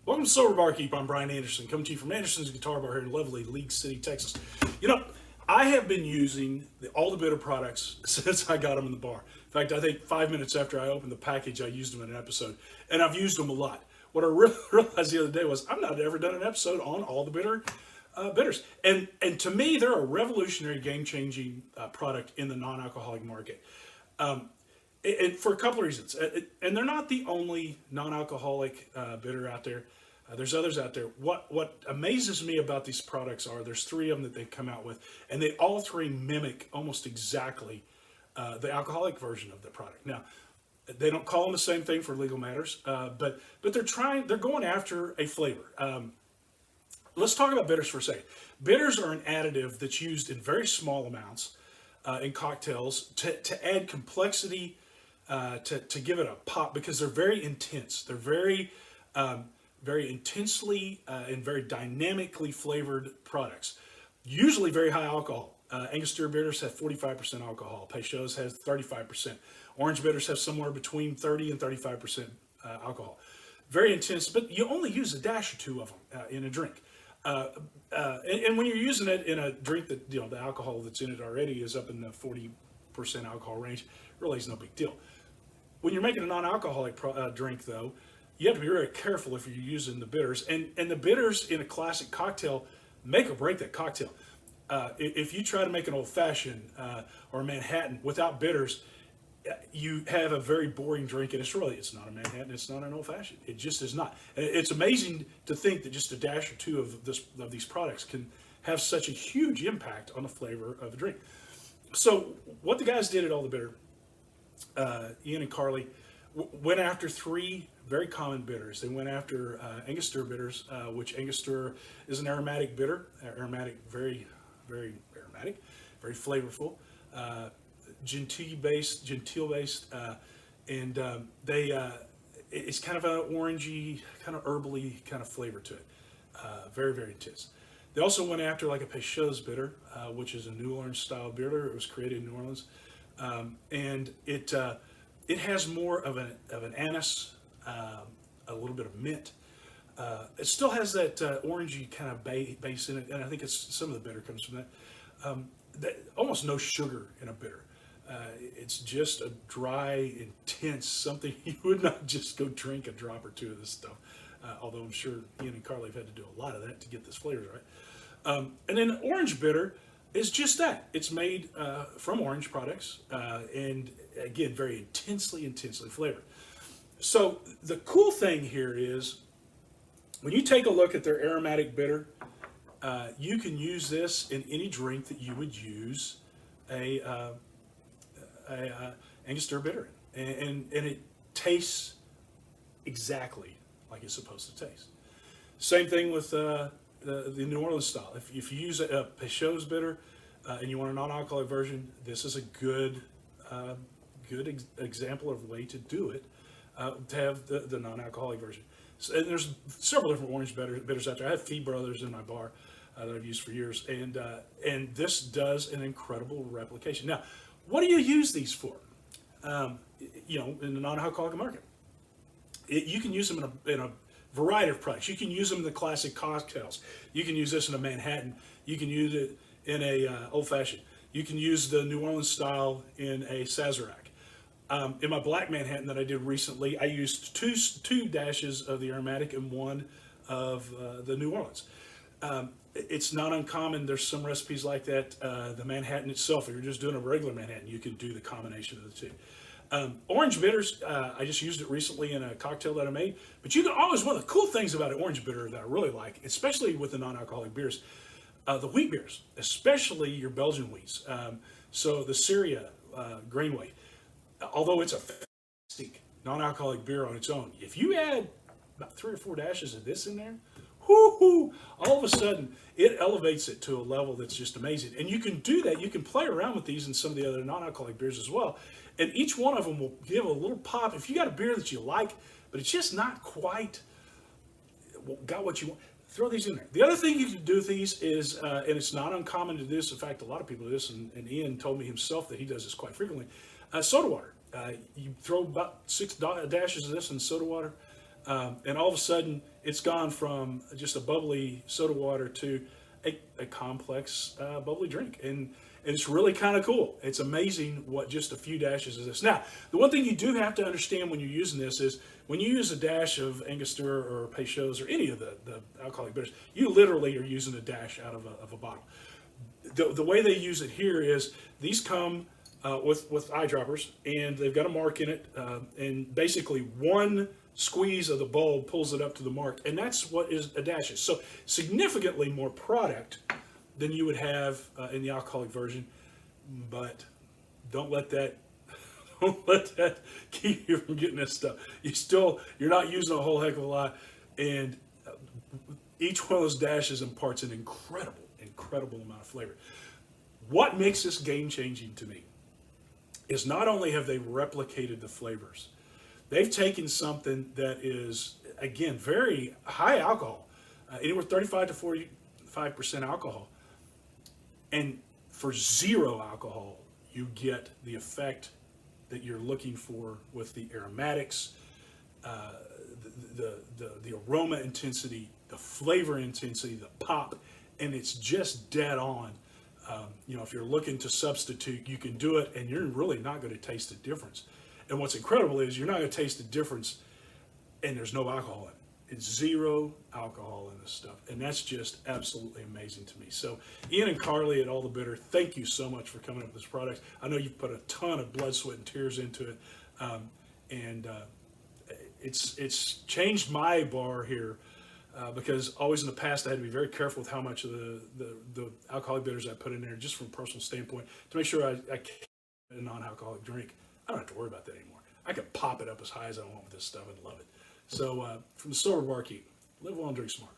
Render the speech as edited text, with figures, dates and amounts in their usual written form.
Welcome to Sober Barkeep. I'm Brian Anderson, coming to you from Anderson's Guitar Bar here in lovely League City, Texas. You know, I have been using all the bitter products since I got them in the bar. In fact, I think 5 minutes after I opened the package, I used them in an episode, and I've used them a lot. What I realized the other day was I've not ever done an episode on all the bitters, and to me, they're a revolutionary, game-changing product in the non-alcoholic market. And for a couple of reasons. And they're not the only non-alcoholic bitter out there. There's others out there. What amazes me about these products are there's three of them that they've come out with, and they all three mimic almost exactly the alcoholic version of the product. Now, they don't call them the same thing for legal matters, but they're going after a flavor. Let's talk about bitters for a second. Bitters are an additive that's used in very small amounts in cocktails to add complexity, to give it a pop, because they're very intense. They're very intensely and very dynamically flavored products. Usually very high alcohol. Angostura bitters have 45% alcohol. Peychaud's has 35%. Orange bitters have somewhere between 30 and 35% alcohol. Very intense, but you only use a dash or two of them in a drink. And when you're using it in a drink that, the alcohol that's in it already is up in the 40% alcohol range, really is no big deal. When you're making a non-alcoholic drink, though, you have to be very careful if you're using the bitters. And the bitters in a classic cocktail make or break that cocktail. If you try to make an old-fashioned or a Manhattan without bitters, you have a very boring drink, and it's not a Manhattan, it's not an old-fashioned. It just is not. It's amazing to think that just a dash or two of these products can have such a huge impact on the flavor of a drink. So what the guys did at All the Bitter, Ian and Carly, went after three very common bitters. They went after Angostura bitters, which Angostura is an aromatic bitter, very, very aromatic, very flavorful, gentile based, and it's kind of an orangey, kind of herbally kind of flavor to it. Very, very intense. They also went after like a Peychaud's bitter, which is a New Orleans style bitter. It was created in New Orleans, and it has more of an anise, a little bit of mint. It still has that orangey kind of base in it, and I think some of the bitter comes from that. Almost no sugar in a bitter. It's just a dry, intense something you would not just go drink a drop or two of this stuff. Although I'm sure Ian and Carly have had to do a lot of that to get this flavor right. And then orange bitter is just that. It's made from orange products, and again, very intensely flavored. So the cool thing here is when you take a look at their aromatic bitter, you can use this in any drink that you would use a Angostura bitter in, and it tastes exactly like it's supposed to taste. Same thing with the New Orleans style. If you use a Peychaud's bitter and you want a non-alcoholic version, this is a good example of way to do it, to have the non-alcoholic version. So, and there's several different orange bitters out there. I have Fee Brothers in my bar that I've used for years, and this does an incredible replication. Now, what do you use these for? In the non-alcoholic market, you can use them in a variety of products. You can use them in the classic cocktails. You can use this in a Manhattan. You can use it in a old-fashioned. You can use the New Orleans style in a Sazerac. In my black Manhattan that I did recently, I used two dashes of the aromatic and one of the New Orleans. It's not uncommon. There's some recipes like that. The Manhattan itself, if you're just doing a regular Manhattan, you can do the combination of the two. Orange bitters, I just used it recently in a cocktail that I made. But you can always, one of the cool things about an orange bitter that I really like, especially with the non-alcoholic beers, the wheat beers, especially your Belgian wheats. So the Syria grain wheat, although it's a fantastic non-alcoholic beer on its own, if you add about 3 or 4 dashes of this in there, whoo, all of a sudden it elevates it to a level that's just amazing. And you can do that. You can play around with these in some of the other non-alcoholic beers as well. And each one of them will give a little pop. If you got a beer that you like, but it's just not quite got what you want, throw these in there. The other thing you can do with these is, and it's not uncommon to do this, in fact, a lot of people do this, and Ian told me himself that he does this quite frequently, soda water. You throw about 6 dashes of this in soda water, and all of a sudden it's gone from just a bubbly soda water to a complex bubbly drink, and it's really kind of cool. It's amazing what just a few dashes of this. Now, the one thing you do have to understand when you're using this is when you use a dash of Angostura or Peychaud's or any of the alcoholic bitters, you literally are using a dash out of a bottle. The way they use it here is these come with eyedroppers, and they've got a mark in it, and basically one squeeze of the bulb pulls it up to the mark, and that's what is a dash is. So significantly more product than you would have in the alcoholic version, but don't let that keep you from getting this stuff. You're not using a whole heck of a lot, and each one of those dashes imparts an incredible amount of flavor. What makes this game changing to me is not only have they replicated the flavors, they've taken something that is, again, very high alcohol, anywhere 35 to 45% alcohol, and for zero alcohol, you get the effect that you're looking for with the aromatics, the aroma intensity, the flavor intensity, the pop, and it's just dead on. If you're looking to substitute, you can do it, and you're really not going to taste the difference. And what's incredible is you're not going to taste the difference, and there's no alcohol in it. It's zero alcohol in this stuff, and that's just absolutely amazing to me. So Ian and Carly at All the Bitter, thank you so much for coming up with this product. I know you've put a ton of blood, sweat, and tears into it, and it's changed my bar here. Because always in the past I had to be very careful with how much of the alcoholic bitters I put in there, just from a personal standpoint, to make sure I keep a non-alcoholic drink. I don't have to worry about that anymore. I can pop it up as high as I want with this stuff and love it. So from the Sober Barkeep, live well and drink smart.